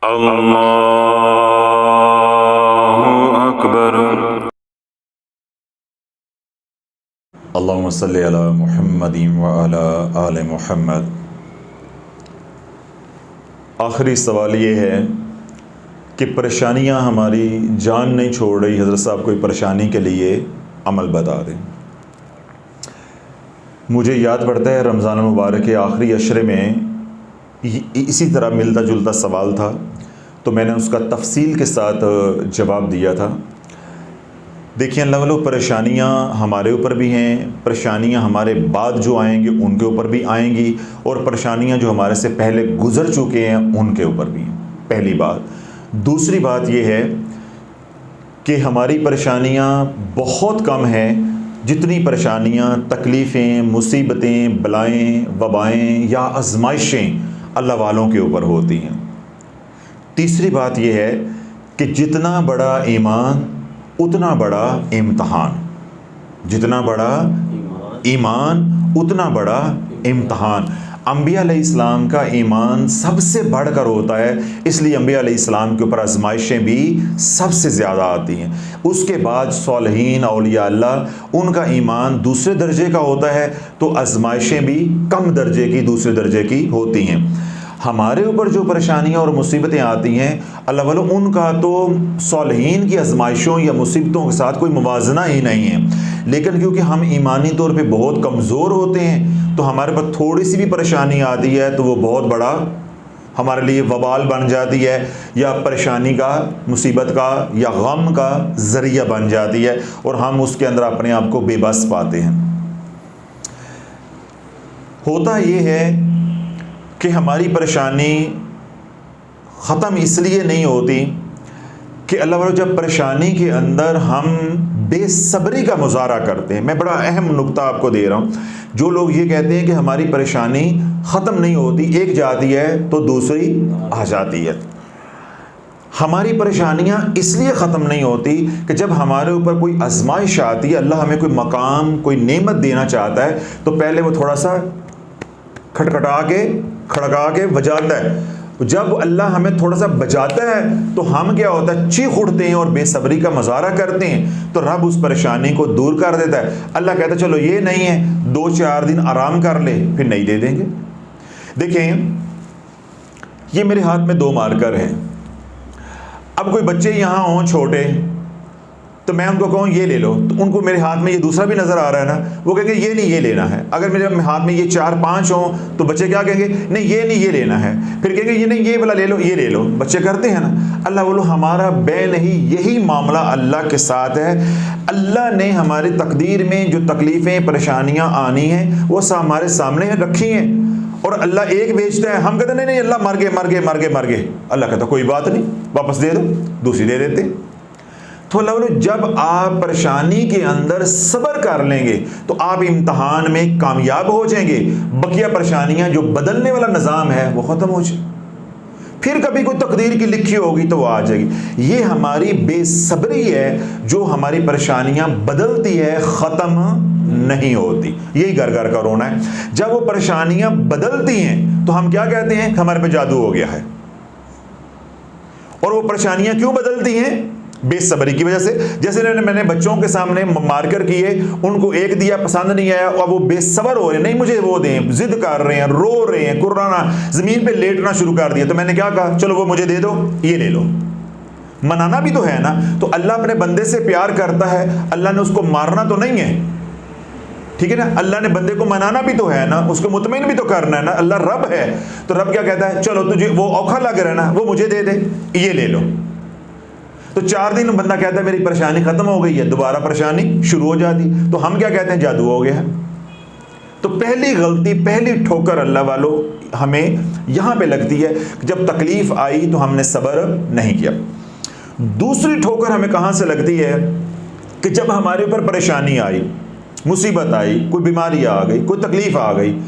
اللہ اکبر۔ اللہم صلی علی محمد وعلی آل محمد۔ آخری سوال یہ ہے کہ پریشانیاں ہماری جان نہیں چھوڑ رہی، حضرت صاحب کوئی پریشانی کے لیے عمل بتا دیں۔ مجھے یاد پڑتا ہے رمضان المبارک کے آخری عشرے میں اسی طرح ملتا جلتا سوال تھا، تو میں نے اس کا تفصیل کے ساتھ جواب دیا تھا۔ دیکھیں اللہ والو، پریشانیاں ہمارے اوپر بھی ہیں، پریشانیاں ہمارے بعد جو آئیں گے ان کے اوپر بھی آئیں گی، اور پریشانیاں جو ہمارے سے پہلے گزر چکے ہیں ان کے اوپر بھی ہیں، پہلی بات۔ دوسری بات یہ ہے کہ ہماری پریشانیاں بہت کم ہیں جتنی پریشانیاں، تکلیفیں، مصیبتیں، بلائیں، وبائیں یا آزمائشیں اللہ والوں کے اوپر ہوتی ہیں۔ تیسری بات یہ ہے کہ جتنا بڑا ایمان اتنا بڑا امتحان، جتنا بڑا ایمان اتنا بڑا امتحان۔ انبیاء علیہ السلام کا ایمان سب سے بڑھ کر ہوتا ہے، اس لیے انبیاء علیہ السلام کے اوپر آزمائشیں بھی سب سے زیادہ آتی ہیں۔ اس کے بعد صالحین، اولیاء اللہ، ان کا ایمان دوسرے درجے کا ہوتا ہے، تو آزمائشیں بھی کم درجے کی، دوسرے درجے کی ہوتی ہیں۔ ہمارے اوپر جو پریشانیاں اور مصیبتیں آتی ہیں اللہ والو، ان کا تو صالحین کی آزمائشوں یا مصیبتوں کے ساتھ کوئی موازنہ ہی نہیں ہے، لیکن کیونکہ ہم ایمانی طور پہ بہت کمزور ہوتے ہیں تو ہمارے پاس تھوڑی سی بھی پریشانی آتی ہے تو وہ بہت بڑا ہمارے لیے وبال بن جاتی ہے، یا پریشانی کا، مصیبت کا یا غم کا ذریعہ بن جاتی ہے، اور ہم اس کے اندر اپنے آپ کو بے بس پاتے ہیں۔ ہوتا یہ ہے کہ ہماری پریشانی ختم اس لیے نہیں ہوتی کہ اللہ والو جب پریشانی کے اندر ہم بے صبری کا مظاہرہ کرتے ہیں۔ میں بڑا اہم نقطہ آپ کو دے رہا ہوں۔ جو لوگ یہ کہتے ہیں کہ ہماری پریشانی ختم نہیں ہوتی، ایک جاتی ہے تو دوسری آ جاتی ہے۔ ہماری پریشانیاں اس لیے ختم نہیں ہوتی کہ جب ہمارے اوپر کوئی آزمائش آتی ہے، اللہ ہمیں کوئی مقام، کوئی نعمت دینا چاہتا ہے، تو پہلے وہ تھوڑا سا کھڑکا کے بجاتا ہے۔ جب اللہ ہمیں تھوڑا سا بجاتا ہے تو ہم کیا ہوتا ہے، چیخ اٹھتے ہیں اور بے صبری کا مظاہرہ کرتے ہیں، تو رب اس پریشانی کو دور کر دیتا ہے۔ اللہ کہتا ہے چلو یہ نہیں ہے، 2-4 دن آرام کر لے، پھر نہیں دے دیں گے۔ دیکھیں یہ میرے ہاتھ میں 2 مارکر ہیں۔ اب کوئی بچے یہاں ہوں چھوٹے، تو میں ان کو کہوں یہ لے لو، تو ان کو میرے ہاتھ میں یہ دوسرا بھی نظر آ رہا ہے نا، وہ کہیں گے یہ نہیں، یہ لینا ہے۔ اگر میرے ہاتھ میں یہ 4-5 ہوں تو بچے کیا کہیں گے، نہیں یہ لینا ہے، پھر کہیں گے یہ نہیں، یہ والا لے لو، یہ لے لو۔ بچے کرتے ہیں نا۔ اللہ بولو ہمارا بے نہیں، یہی معاملہ اللہ کے ساتھ ہے۔ اللہ نے ہماری تقدیر میں جو تکلیفیں، پریشانیاں آنی ہیں وہ ہمارے سامنے رکھی ہیں، اور اللہ ایک بیچتا ہے، ہم کہتے ہیں نہیں اللہ مر گئے۔ اللہ کہتا کوئی بات نہیں، واپس دے دو، دوسری دے دیتے۔ تو اللہ بولو جب آپ پریشانی کے اندر صبر کر لیں گے تو آپ امتحان میں کامیاب ہو جائیں گے، بقیہ پریشانیاں جو بدلنے والا نظام ہے وہ ختم ہو جائے، پھر کبھی کوئی تقدیر کی لکھی ہوگی تو وہ آ جائے گی۔ یہ ہماری بے صبری ہے جو ہماری پریشانیاں بدلتی ہے، ختم نہیں ہوتی۔ یہی گھر گھر کا رونا ہے۔ جب وہ پریشانیاں بدلتی ہیں تو ہم کیا کہتے ہیں، ہمارے پہ جادو ہو گیا ہے۔ اور وہ پریشانیاں کیوں بدلتی ہیں؟ بے صبری کی وجہ سے۔ جیسے میں نے بچوں کے سامنے مارکر کیے، ان کو ایک دیا، پسند نہیں آیا، اور وہ بے صبر ہو رہے ہیں، نہیں مجھے وہ دیں، ضد کر رہے ہیں، رو رہے ہیں، کرانا، زمین پہ لیٹنا شروع کر دیا، تو میں نے کیا کہا، چلو وہ مجھے دے دو، یہ لے لو۔ منانا بھی تو ہے نا۔ تو اللہ اپنے بندے سے پیار کرتا ہے، اللہ نے اس کو مارنا تو نہیں ہے، ٹھیک ہے نا۔ اللہ نے بندے کو منانا بھی تو ہے نا، اس کو مطمئن بھی تو کرنا ہے نا۔ اللہ رب ہے، تو رب کیا کہتا ہے، چلو تجھے وہ اوکھا لگ رہا ہے نا، وہ مجھے دے دے، یہ لے لو۔ تو 4 دن بندہ کہتا ہے میری پریشانی ختم ہو گئی ہے، دوبارہ پریشانی شروع ہو جاتی، تو ہم کیا کہتے ہیں، جادو ہو گیا ہے۔ تو پہلی غلطی، پہلی ٹھوکر اللہ والو ہمیں یہاں پہ لگتی ہے کہ جب تکلیف آئی تو ہم نے صبر نہیں کیا۔ دوسری ٹھوکر ہمیں کہاں سے لگتی ہے کہ جب ہمارے اوپر پریشانی آئی، مصیبت آئی، کوئی بیماری آ گئی، کوئی تکلیف آ گئی،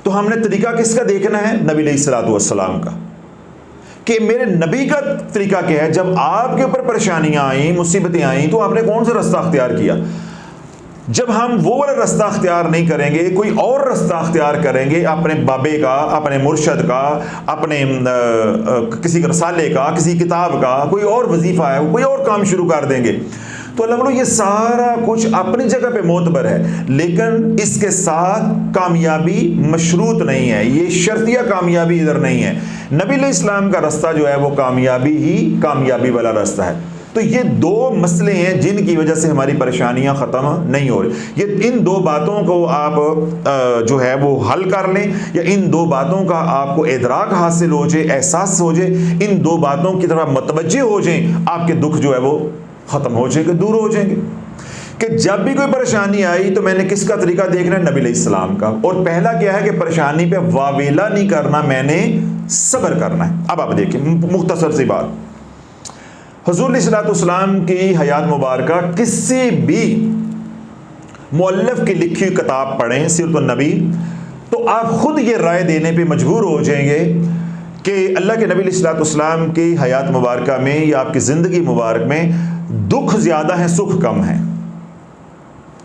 تو ہم نے طریقہ کس کا دیکھنا ہے، نبی علیہ الصلوۃ والسلام کا، کہ میرے نبی کا طریقہ کیا ہے۔ جب آپ کے اوپر پریشانیاں آئیں، مصیبتیں آئیں، تو آپ نے کون سا راستہ اختیار کیا؟ جب ہم وہ والا راستہ اختیار نہیں کریں گے، کوئی اور راستہ اختیار کریں گے، اپنے بابے کا، اپنے مرشد کا، اپنے کسی رسالے کا، کسی کتاب کا، کوئی اور وظیفہ ہے، کوئی اور کام شروع کر دیں گے، تو اللہ بولو یہ سارا کچھ اپنی جگہ پہ معتبر ہے، لیکن اس کے ساتھ کامیابی مشروط نہیں ہے، یہ شرطیہ کامیابی ادھر نہیں ہے۔ نبی علیہ السلام کا راستہ جو ہے وہ کامیابی ہی کامیابی والا راستہ ہے۔ تو یہ دو مسئلے ہیں جن کی وجہ سے ہماری پریشانیاں ختم نہیں ہو رہی۔ یہ ان دو باتوں کو آپ جو ہے وہ حل کر لیں، یا ان دو باتوں کا آپ کو ادراک حاصل ہو جائے، احساس ہو جائے، ان دو باتوں کی طرف متوجہ ہو جائیں، آپ کے دکھ جو ہے وہ ختم ہو جائیں گے، دور ہو جائیں گے۔ کہ جب بھی کوئی پریشانی آئی تو میں نے کس کا طریقہ دیکھنا ہے؟ نبی علیہ السلام کا۔ اور پہلا کیا ہے کہ پریشانی پہ واویلا نہیں کرنا، میں نے صبر کرنا ہے۔ اب آپ دیکھیں مختصر سی بات، حضور علیہ السلام کی حیات مبارکہ کسی بھی مؤلف کی لکھی ہوئی کتاب پڑھیں سیرت النبی، تو آپ خود یہ رائے دینے پہ مجبور ہو جائیں گے کہ اللہ کے نبی علیہ السلام کی حیات مبارکہ میں یا آپ کی زندگی مبارک میں دکھ زیادہ ہیں، سکھ کم ہے۔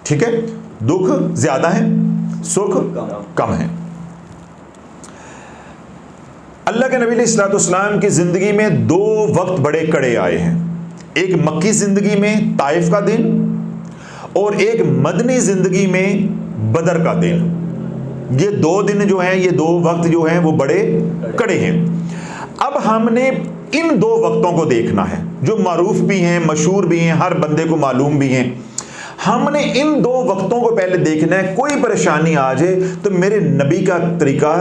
ٹھیک ہے، دکھ زیادہ ہیں، سکھ کم ہے۔ اللہ کے نبی علیہ السلام کی زندگی میں دو وقت بڑے کڑے آئے ہیں، ایک مکی زندگی میں طائف کا دن، اور ایک مدنی زندگی میں بدر کا دن۔ یہ دو دن جو ہیں، یہ دو وقت جو ہیں وہ بڑے کڑے ہیں۔ اب ہم نے ان دو وقتوں کو دیکھنا ہے جو معروف بھی ہیں، مشہور بھی ہیں، ہر بندے کو معلوم بھی ہیں۔ ہم نے ان دو وقتوں کو پہلے دیکھنا ہے۔ کوئی پریشانی آ جائے تو میرے نبی کا طریقہ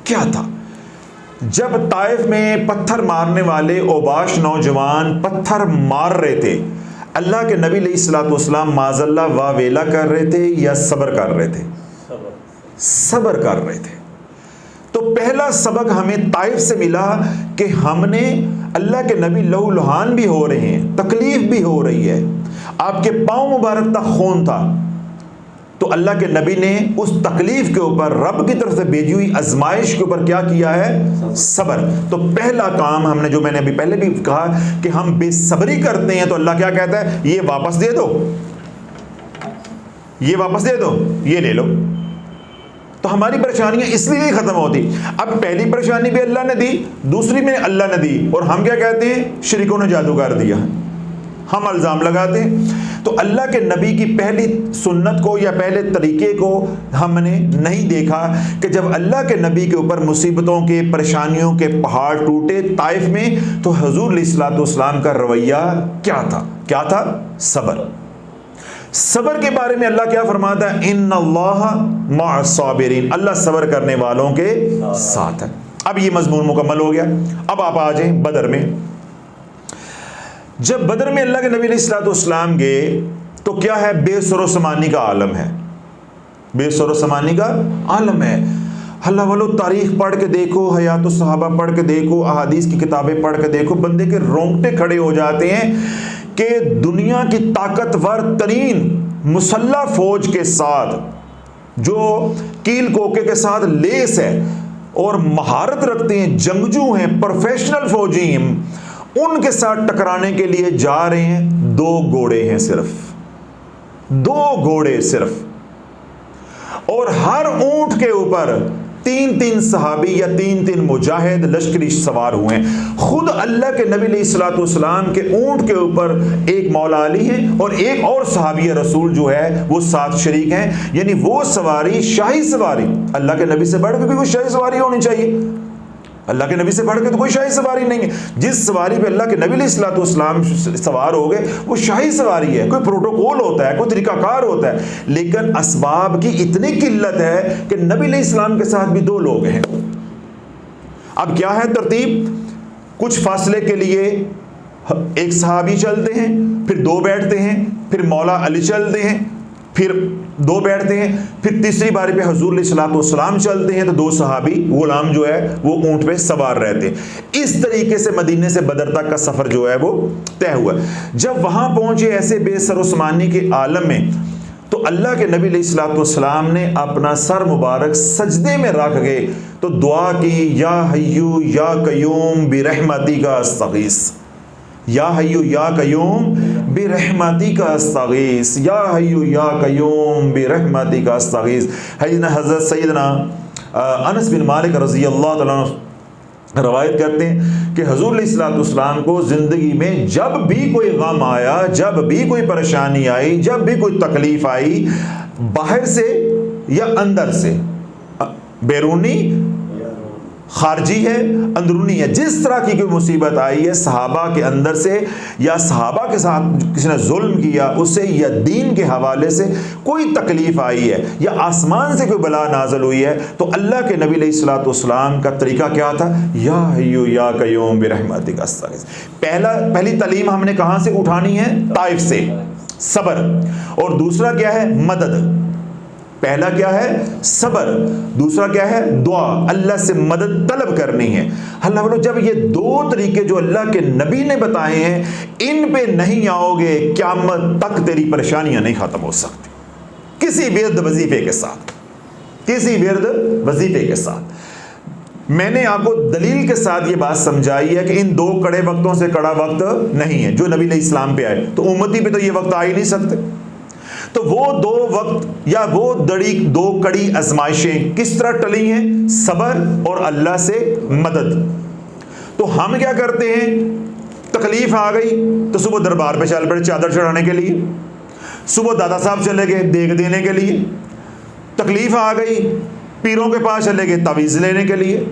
کیا تھا؟ جب طائف میں پتھر مارنے والے اوباش نوجوان پتھر مار رہے تھے، اللہ کے نبی علیہ السلام معاذ اللہ واویلا کر رہے تھے یا صبر کر رہے تھے؟ صبر کر رہے تھے۔ تو پہلا سبق ہمیں طائف سے ملا کہ ہم نے، اللہ کے نبی لہو لہان بھی ہو رہے ہیں، تکلیف بھی ہو رہی ہے، آپ کے پاؤں مبارک تک خون تھا، تو اللہ کے نبی نے اس تکلیف کے اوپر، رب کی طرف سے بھیجی ہوئی آزمائش کے اوپر کیا کیا ہے؟ صبر۔ تو پہلا کام ہم نے، جو میں نے ابھی پہلے بھی کہا کہ ہم بے صبری کرتے ہیں، تو اللہ کیا کہتا ہے؟ یہ واپس دے دو، یہ واپس دے دو، یہ لے لو۔ تو ہماری پریشانیاں اس لیے نہیں ختم ہوتی۔ اب پہلی پریشانی بھی اللہ نے دی، دوسری میں اللہ نے دی، اور ہم کیا کہتے ہیں؟ شریکوں نے جادو کر دیا، ہم الزام لگاتے ہیں۔ تو اللہ کے نبی کی پہلی سنت کو یا پہلے طریقے کو ہم نے نہیں دیکھا کہ جب اللہ کے نبی کے اوپر مصیبتوں کے، پریشانیوں کے پہاڑ ٹوٹے طائف میں، تو حضور علیہ السلام کا رویہ کیا تھا؟ کیا تھا؟ صبر۔ صبر کے بارے میں اللہ کیا فرماتا ہے؟ ان اللہ مع الصابرین، اللہ صبر کرنے والوں کے ساتھ ہے۔ اب یہ مضمون مکمل ہو گیا۔ اب آپ آ جائیں بدر میں۔ جب بدر میں اللہ کے نبی علیہ السلام گئے تو کیا ہے؟ بے سر و سمانی کا عالم ہے، بے سر و سمانی کا عالم ہے۔ اللہ والو تاریخ پڑھ کے دیکھو، حیات الصحابہ پڑھ کے دیکھو، احادیث کی کتابیں پڑھ کے دیکھو، بندے کے رونگٹے کھڑے ہو جاتے ہیں کہ دنیا کی طاقتور ترین مسلح فوج کے ساتھ، جو کیل کوکے کے ساتھ لیس ہے اور مہارت رکھتے ہیں، جنگجو ہیں، پروفیشنل فوجی ہیں، ان کے ساتھ ٹکرانے کے لیے جا رہے ہیں، دو گھوڑے ہیں، صرف دو گھوڑے صرف، اور ہر اونٹ کے اوپر تین تین صحابی یا تین تین مجاہد لشکری سوار ہوئے ہیں۔ خود اللہ کے نبی علیہ السلام کے اونٹ کے اوپر ایک مولا علی ہے اور ایک اور صحابی رسول جو ہے وہ ساتھ شریک ہیں، یعنی وہ سواری شاہی سواری، اللہ کے نبی سے بڑھ کے بھی کوئی شاہی سواری ہونی چاہیے، اللہ کے نبی سے بڑھ کے تو کوئی شاہی سواری نہیں ہے۔ جس سواری پہ اللہ کے نبی علیہ السلام سوار ہو گئے وہ شاہی سواری ہے، کوئی پروٹوکول ہوتا ہے، کوئی طریقہ کار ہوتا ہے، لیکن اسباب کی اتنی قلت ہے کہ نبی علیہ السلام کے ساتھ بھی دو لوگ ہیں۔ اب کیا ہے ترتیب؟ کچھ فاصلے کے لیے ایک صحابی چلتے ہیں، پھر دو بیٹھتے ہیں، پھر مولا علی چلتے ہیں، پھر دو بیٹھتے ہیں، پھر تیسری باری پہ حضور علیہ السلام چلتے ہیں تو دو صحابی غلام جو ہے وہ اونٹ پہ سوار رہتے ہیں۔ اس طریقے سے مدینے سے بدر تک کا سفر جو ہے وہ طے ہوا۔ جب وہاں پہنچے ایسے بے سر و سمانی کے عالم میں، تو اللہ کے نبی علیہ السلام نے اپنا سر مبارک سجدے میں رکھ گئے تو دعا کی، یا حیو یا قیوم برحمتی کا استغیث، یا حیو یا قیوم برحمتک استغیث، یا حی یا قیوم برحمتک استغیث۔ حضرت سیدنا انس بن مالک رضی اللہ تعالیٰ عنہ روایت کرتے ہیں کہ حضور علیہ الصلوۃ والسلام کو زندگی میں جب بھی کوئی غم آیا، جب بھی کوئی پریشانی آئی، جب بھی کوئی تکلیف آئی، باہر سے یا اندر سے، بیرونی خارجی ہے اندرونی ہے، جس طرح کی کوئی مصیبت آئی ہے صحابہ کے اندر سے یا صحابہ کے ساتھ کسی نے ظلم کیا اس سے یا دین کے حوالے سے کوئی تکلیف آئی ہے یا آسمان سے کوئی بلا نازل ہوئی ہے، تو اللہ کے نبی علیہ الصلوۃ والسلام کا طریقہ کیا تھا؟ یا حی یا قیوم برحمتک استغیث۔ پہلی تعلیم ہم نے کہاں سے اٹھانی ہے؟ طائف سے، صبر۔ اور دوسرا کیا ہے؟ مدد۔ پہلا کیا ہے؟ صبر، دوسرا کیا ہے؟ دعا، اللہ سے مدد طلب کرنی ہے۔ اللہ والو جب یہ دو طریقے جو اللہ کے نبی نے بتائے ہیں ان پہ نہیں آؤ گے، قیامت تک تیری پریشانیاں نہیں ختم ہو سکتی، کسی ورد وظیفے کے ساتھ، کسی ورد وظیفے کے ساتھ۔ میں نے آپ کو دلیل کے ساتھ یہ بات سمجھائی ہے کہ ان دو کڑے وقتوں سے کڑا وقت نہیں ہے جو نبی علیہ السلام پہ آئے، تو امتی پہ تو یہ وقت آ ہی نہیں سکتے۔ تو وہ دو وقت یا وہ دو کڑی آزمائشیں کس طرح ٹلی ہیں؟ صبر اور اللہ سے مدد۔ تو ہم کیا کرتے ہیں؟ تکلیف آ گئی تو صبح دربار پہ چل پڑے چادر چڑھانے کے لیے، صبح دادا صاحب چلے گئے دیگ دینے کے لیے، تکلیف آ گئی پیروں کے پاس چلے گئے تعویذ لینے کے لیے۔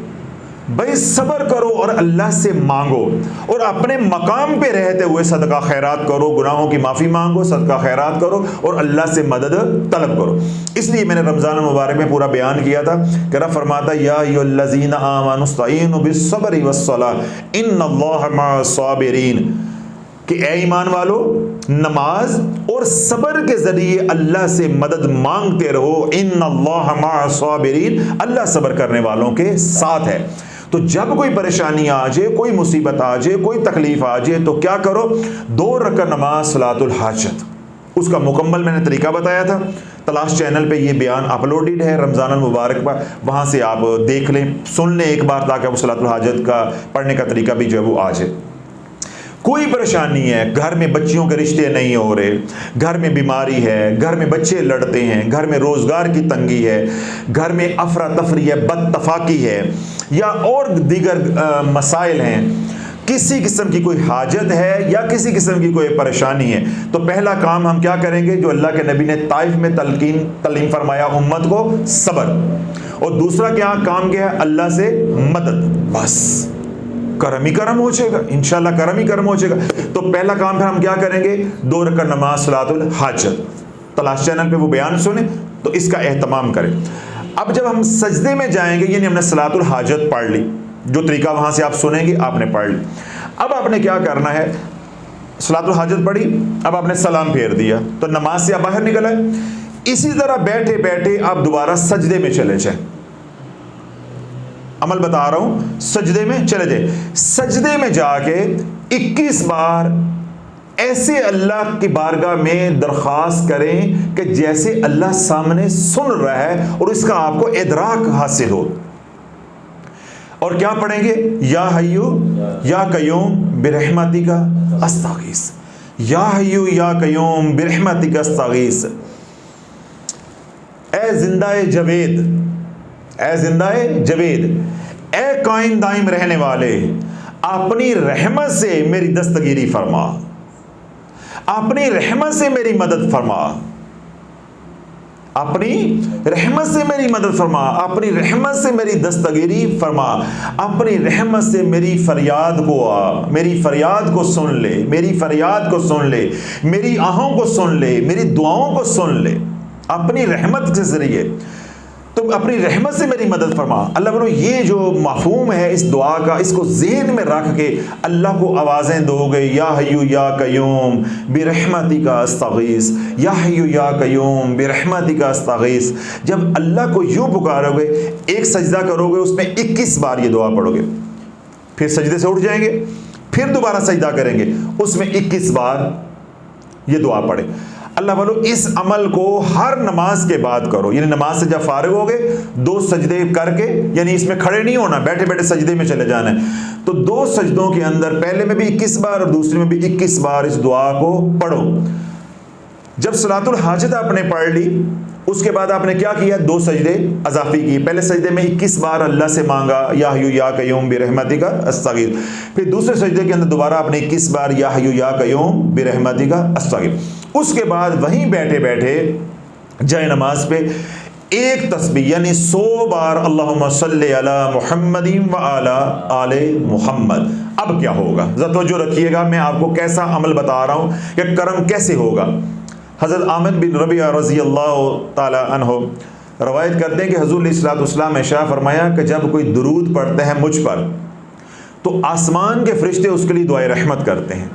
بھائی صبر کرو اور اللہ سے مانگو، اور اپنے مقام پہ رہتے ہوئے صدقہ خیرات کرو، گناہوں کی معافی مانگو، صدقہ خیرات کرو اور اللہ سے مدد طلب کرو۔ اس لیے میں نے رمضان المبارک میں پورا بیان کیا تھا کہ رب فرماتا یا ایھا الذین آمنوا استعینوا بالصبر والصلاۃ ان اللہ مع الصابرین، کہ اے ایمان والو نماز اور صبر کے ذریعے اللہ سے مدد مانگتے رہو، ان اللہ مع الصابرین، اللہ صبر کرنے والوں کے ساتھ ہے۔ تو جب کوئی پریشانی آ جائے، کوئی مصیبت آ جائے، کوئی تکلیف آ جائے تو کیا کرو؟ 2 رکعت نماز صلاۃ الحاجت، اس کا مکمل میں نے طریقہ بتایا تھا۔ تلاش چینل پہ یہ بیان اپلوڈڈ ہے رمضان المبارک پر، وہاں سے آپ دیکھ لیں، سن لیں ایک بار تاکہ وہ صلاۃ الحاجت کا پڑھنے کا طریقہ بھی جو ہے وہ آ جائے۔ کوئی پریشانی ہے، گھر میں بچیوں کے رشتے نہیں ہو رہے، گھر میں بیماری ہے، گھر میں بچے لڑتے ہیں، گھر میں روزگار کی تنگی ہے، گھر میں افراتفری ہے، بدتفاقی ہے، یا اور دیگر مسائل ہیں، کسی قسم کی کوئی حاجت ہے یا کسی قسم کی کوئی پریشانی ہے، تو پہلا کام ہم کیا کریں گے جو اللہ کے نبی نے طائف میں تعلیم فرمایا امت کو؟ صبر۔ اور دوسرا کیا کام کیا ہے؟ اللہ سے مدد۔ بس کرم ہی کرم ہو جائے گا، انشاءاللہ کرم ہی کرم ہو جائے گا۔ تو پہلا کام پھر ہم کیا کریں گے؟ 2 رکعت نماز صلاۃ الحاجت، تلاش چینل پہ وہ بیان سنیں تو اس کا اہتمام کریں۔ اب جب ہم سجدے میں جائیں گے، یعنی ہم نے صلاۃ الحاجت پڑھ لی، جو طریقہ وہاں سے آپ سنیں گے آپ نے پڑھ لی، اب آپ نے کیا کرنا ہے؟ صلاۃ الحاجت پڑھی، اب آپ نے سلام پھیر دیا تو نماز سے آپ باہر نکل آئے۔ اسی طرح بیٹھے بیٹھے آپ دوبارہ سجدے میں چلے جائیں، عمل بتا رہا ہوں، سجدے میں چلے جائیں، سجدے میں جا کے 21 بار ایسے اللہ کی بارگاہ میں درخواست کریں کہ جیسے اللہ سامنے سن رہا ہے اور اس کا آپ کو ادراک حاصل ہو۔ اور کیا پڑھیں گے؟ یا حیو یا قیوم برحمتک استغیث، یا حیو یا قیوم برحمتک استغیث۔ اے زندہ جاوید، اے زندہ جاوید، اے قائم دائم رہنے والے، اپنی رحمت سے میری دستگیری فرما، اپنی رحمت سے میری مدد فرما، اپنی رحمت سے میری مدد فرما، اپنی رحمت سے میری دستگیری فرما، اپنی رحمت سے میری فریاد کو میری فریاد کو سن لے، میری فریاد کو سن لے، میری آہوں کو سن لے، میری دعاؤں کو سن لے، اپنی رحمت کے ذریعے تو اپنی رحمت سے میری مدد فرما۔ اللہ بولو یہ جو مفہوم ہے اس دعا کا، اس کو ذہن میں رکھ کے اللہ کو آوازیں دو گے، یا حیو یا قیوم برحمتک استغیث، یا حیو یا قیوم برحمتک استغیث۔ جب اللہ کو یوں پکارو گے، ایک سجدہ کرو گے، اس میں 21 بار یہ دعا پڑھو گے، پھر سجدے سے اٹھ جائیں گے، پھر دوبارہ سجدہ کریں گے، اس میں 21 بار یہ دعا پڑھیں۔ اللہ والو اس عمل کو ہر نماز کے بعد کرو، یعنی نماز سے جب فارغ ہو گئے 2 سجدے کر کے، یعنی اس میں کھڑے نہیں ہونا، بیٹھے بیٹھے سجدے میں چلے جانا ہے، تو 2 سجدوں کے اندر پہلے میں بھی 21 بار اور دوسرے میں بھی 21 بار اس دعا کو پڑھو۔ جب صلاۃ الحاجت آپ نے پڑھ لی، اس کے بعد آپ نے کیا کیا؟ 2 سجدے اضافی کیے۔ پہلے سجدے میں 21 بار اللہ سے مانگا یا حیو یا قیوم برحمتک استغیث، پھر دوسرے سجدے کے اندر دوبارہ آپ نے 21 بار یا حیو یا قیوم برحمتک استغیث۔ اس کے بعد وہیں بیٹھے بیٹھے جائے نماز پہ ایک تسبیح یعنی 100 بار اللہم صلی علی محمد و علی آل محمد۔ اب کیا ہوگا؟ ذرا توجہ رکھیے گا، میں آپ کو کیسا عمل بتا رہا ہوں کہ کرم کیسے ہوگا۔ حضرت عامر بن ربیعہ رضی اللہ تعالی عنہ روایت کرتے ہیں کہ حضور علیہ الصلوۃ والسلام نے ارشاد فرمایا کہ جب کوئی درود پڑھتا ہے مجھ پر تو آسمان کے فرشتے اس کے لیے دعائے رحمت کرتے ہیں۔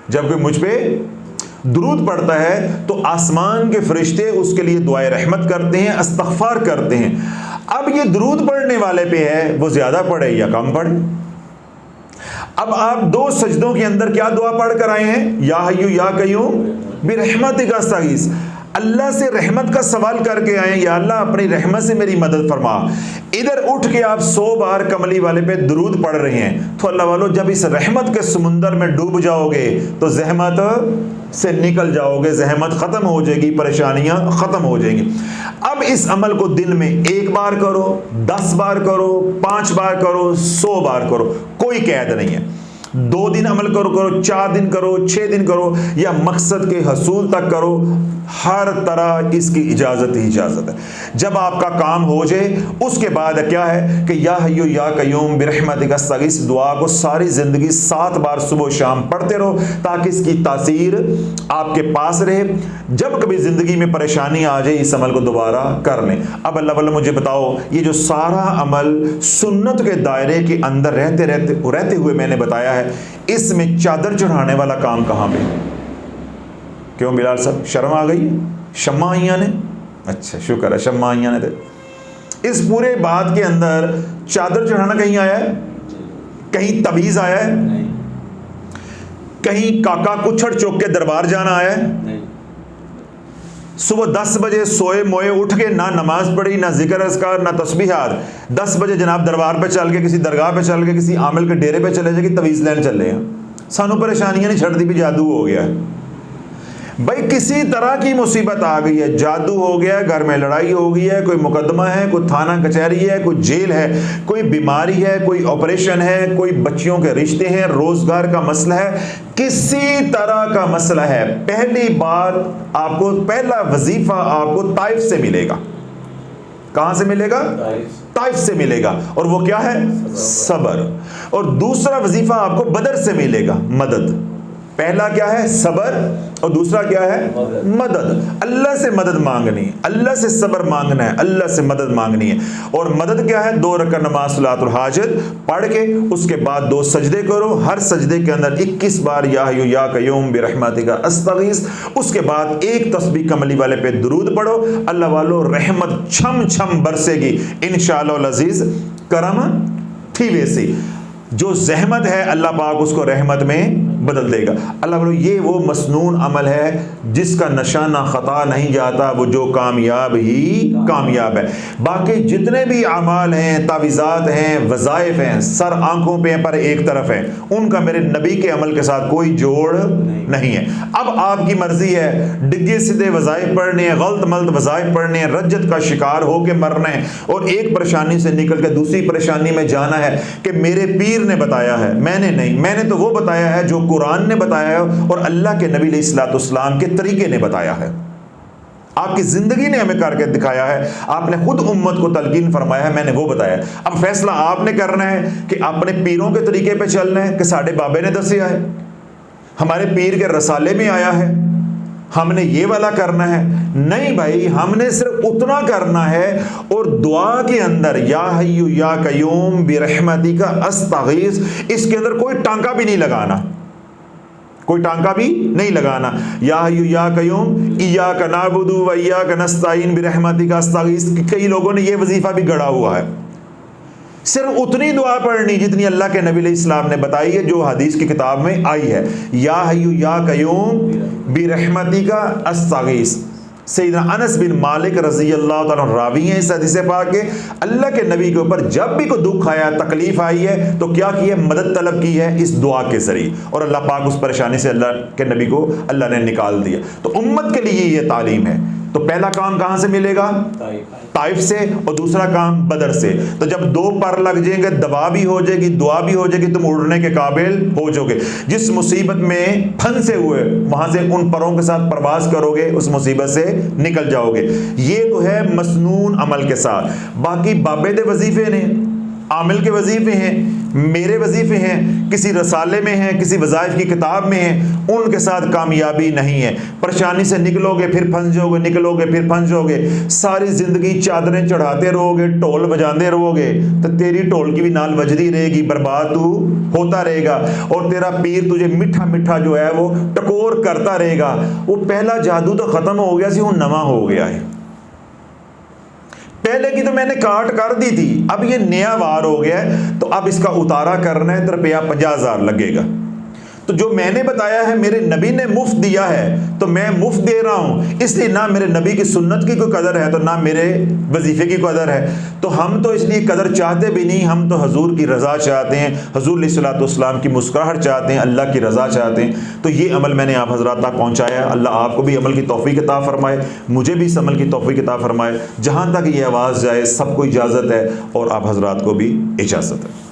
جب کوئی مجھ پہ درود پڑھتا ہے تو آسمان کے فرشتے اس کے لیے دعائے رحمت کرتے ہیں، استغفار کرتے ہیں۔ اب یہ درود پڑھنے والے پہ ہے وہ زیادہ پڑھے یا کم پڑھے۔ اب آپ 2 سجدوں کے اندر کیا دعا پڑھ کر آئے ہیں؟ یا حیو یا قیوم برحمتک استغیث، اللہ سے رحمت کا سوال کر کے آئے، یا اللہ اپنی رحمت سے میری مدد فرما۔ ادھر اٹھ کے آپ 100 بار کملی والے پہ درود پڑھ رہے ہیں، تو اللہ والو جب اس رحمت کے سمندر میں ڈوب جاؤ گے تو زحمت سے نکل جاؤ گے، زحمت ختم ہو جائے گی، پریشانیاں ختم ہو جائیں گی۔ اب اس عمل کو دن میں 1 بار کرو، 10 بار کرو، 5 بار کرو، 100 بار کرو، کوئی قید نہیں ہے۔ 2 دن عمل کرو، 4 دن کرو، 6 دن کرو، یا مقصد کے حصول تک کرو، ہر طرح اس کی اجازت ہی اجازت ہے۔ جب آپ کا کام ہو جائے اس کے بعد کیا ہے کہ یا حیو یا قیوم برحمتک استغیث دعا کو ساری زندگی 7 بار صبح و شام پڑھتے رہو تاکہ اس کی تاثیر آپ کے پاس رہے۔ جب کبھی زندگی میں پریشانی آ جائے اس عمل کو دوبارہ کر لیں۔ اب اللہ واللہ مجھے بتاؤ، یہ جو سارا عمل سنت کے دائرے کے اندر رہتے ہوئے میں نے بتایا ہے، اس میں چادر چڑھانے والا کام کہاں پہ؟ کیوں بلال صاحب شرم آ گئی؟ شمع آئیاں نے؟ اچھا شکر ہے، شمع آئیاں نے۔ اس پورے بات کے اندر چادر چڑھانا کہیں آیا ہے؟ کہیں تعویذ آیا ہے؟ کہیں کاکا کچھڑ چوک کے دربار جانا آیا ہے؟ صبح 10 بجے سوئے موئے اٹھ کے نہ نماز پڑھی، نہ ذکر اذکار، نہ تسبیحات، 10 بجے جناب دربار پہ چل کے کسی درگاہ پہ چل کے کسی عامل کے ڈیرے پہ چلے جائے کہ تعویذ لین چلے ہیں، سانو پریشانیاں نہیں چھڑتی بھی جادو ہو گیا ہے۔ بھائی کسی طرح کی مصیبت آ گئی ہے، جادو ہو گیا ہے، گھر میں لڑائی ہو گئی ہے، کوئی مقدمہ ہے، کوئی تھانہ کچہری ہے، کوئی جیل ہے، کوئی بیماری ہے، کوئی آپریشن ہے، کوئی بچیوں کے رشتے ہیں، روزگار کا مسئلہ ہے، کسی طرح کا مسئلہ ہے، پہلی بات آپ کو پہلا وظیفہ آپ کو طائف سے ملے گا۔ کہاں سے ملے گا؟ طائف سے ملے گا، اور وہ کیا ہے؟ صبر۔ اور دوسرا وظیفہ آپ کو بدر سے ملے گا، مدد۔ پہلا کیا ہے؟ صبر، اور دوسرا کیا ہے؟ مدد۔ اللہ سے مدد مانگنی ہے، اللہ سے صبر مانگنا ہے، اللہ سے مدد مانگنی ہے۔ اور مدد کیا ہے؟ 2 رکعت نماز صلاۃ الحاجت پڑھ کے اس کے بعد 2 سجدے کرو، ہر سجدے کے اندر 21 بار یا حیو یا قیوم برحمتک استغیث، اس کے بعد ایک تسبیح کملی والے پہ درود پڑھو، اللہ والو رحمت چھم چھم برسے گی انشاءاللہ العزیز۔ کرم تھی ویسی، جو زحمت ہے اللہ پاک اس کو رحمت میں بدل دے گا۔ اللہ بولو یہ وہ مسنون عمل ہے جس کا نشانہ خطا نہیں جاتا، وہ جو کامیاب ہی کامیاب ہے۔ باقی جتنے بھی اعمال ہیں، تعویذات ہیں، وظائف ہیں، سر آنکھوں پہ پر ایک طرف ہیں، ان کا میرے نبی کے عمل کے ساتھ کوئی جوڑ نہیں ہے۔ اب آپ کی مرضی ہے، ڈگے سیدھے وظائف پڑھنے ہیں، غلط ملط وظائف پڑھنے ہیں، رجت کا شکار ہو کے مرنا ہے، اور ایک پریشانی سے نکل کے دوسری پریشانی میں جانا ہے کہ میرے پیر نے بتایا ہے، میں نے نہیں، میں نے تو وہ بتایا ہے جو قرآن نے بتایا ہے اور اللہ کے نبی علیہ الصلوۃ والسلام کے طریقے نے بتایا ہے۔ آپ کی زندگی نے ہمیں کر کے دکھایا ہے، آپ نے خود امت کو تلقین فرمایا ہے، میں نے وہ بتایا ہے۔ اب فیصلہ آپ نے کرنا ہے کہ اپنے پیروں کے طریقے پہ چلنا ہے کہ ساڈے بابے نے دسیا ہے، ہمارے پیر کے رسالے میں آیا ہے، ہم نے یہ والا کرنا ہے۔ نہیں بھائی، ہم نے صرف اتنا کرنا ہے، اور دعا کے اندر یا حیو یا قیوم برحمتک استغیث، اس کے اندر کوئی ٹانکا بھی نہیں لگانا، کوئی ٹانکا بھی نہیں لگانا۔ یا حیو یا قیوم ایاک نعبد و ایاک نستعین برحمتک استغیث، کئی لوگوں نے یہ وظیفہ بھی گڑا ہوا ہے۔ صرف اتنی دعا پڑھنی جتنی اللہ کے نبی علیہ السلام نے بتائی ہے، جو حدیث کی کتاب میں آئی ہے، یا حیو یا قیوم برحمتک استغیث۔ سیدنا انس بن مالک رضی اللہ تعالیٰ راوی ہیں اس حدیث پاک کے، اللہ کے نبی کے اوپر جب بھی کوئی دکھ آیا، تکلیف آئی ہے تو کیا کی ہے؟ مدد طلب کی ہے اس دعا کے ذریعے، اور اللہ پاک اس پریشانی سے اللہ کے نبی کو اللہ نے نکال دیا۔ تو امت کے لیے یہ تعلیم ہے۔ تو پہلا کام کہاں سے ملے گا؟ طائف سے، اور دوسرا کام بدر سے۔ تو جب دو پر لگ جائیں گے، دوا بھی ہو جائے گی، دعا بھی ہو جائے گی، تم اڑنے کے قابل ہو جاؤ گے۔ جس مصیبت میں پھنسے ہوئے وہاں سے ان پروں کے ساتھ پرواز کرو گے، اس مصیبت سے نکل جاؤ گے۔ یہ تو ہے مسنون عمل کے ساتھ۔ باقی بابے دے وظیفے نے، عامل کے وظیفے ہیں، میرے وظیفے ہیں، کسی رسالے میں ہیں، کسی وظائف کی کتاب میں ہیں، ان کے ساتھ کامیابی نہیں ہے۔ پریشانی سے نکلو گے پھر پھنس جاؤ گے، نکلو گے پھر پھنس جاؤ گے، ساری زندگی چادریں چڑھاتے رہو گے، ٹول بجاندے رہو گے، تو تیری ٹول کی بھی نال وجدی رہے گی، برباد تو ہوتا رہے گا، اور تیرا پیر تجھے میٹھا میٹھا جو ہے وہ ٹکور کرتا رہے گا۔ وہ پہلا جادو تو ختم ہو گیا سی، وہ نواں ہو گیا ہے۔ پہلے کی تو میں نے کاٹ کر دی تھی، اب یہ نیا وار ہو گیا ہے، تو اب اس کا اتارا کرنا ہے تو روپیہ 50,000 لگے گا۔ تو جو میں نے بتایا ہے میرے نبی نے مفت دیا ہے تو میں مفت دے رہا ہوں، اس لیے نہ میرے نبی کی سنت کی کوئی قدر ہے تو نہ میرے وظیفے کی قدر ہے۔ تو ہم تو اس لیے قدر چاہتے بھی نہیں، ہم تو حضور کی رضا چاہتے ہیں، حضور علیہ الصلوۃ والسلام کی مسکراہٹ چاہتے ہیں، اللہ کی رضا چاہتے ہیں۔ تو یہ عمل میں نے آپ حضرات تک پہنچایا ہے۔ اللہ آپ کو بھی عمل کی توفیق عطا فرمائے، مجھے بھی اس عمل کی توفیق عطا فرمائے۔ جہاں تک یہ آواز جائے سب کو اجازت ہے، اور آپ حضرات کو بھی اجازت ہے۔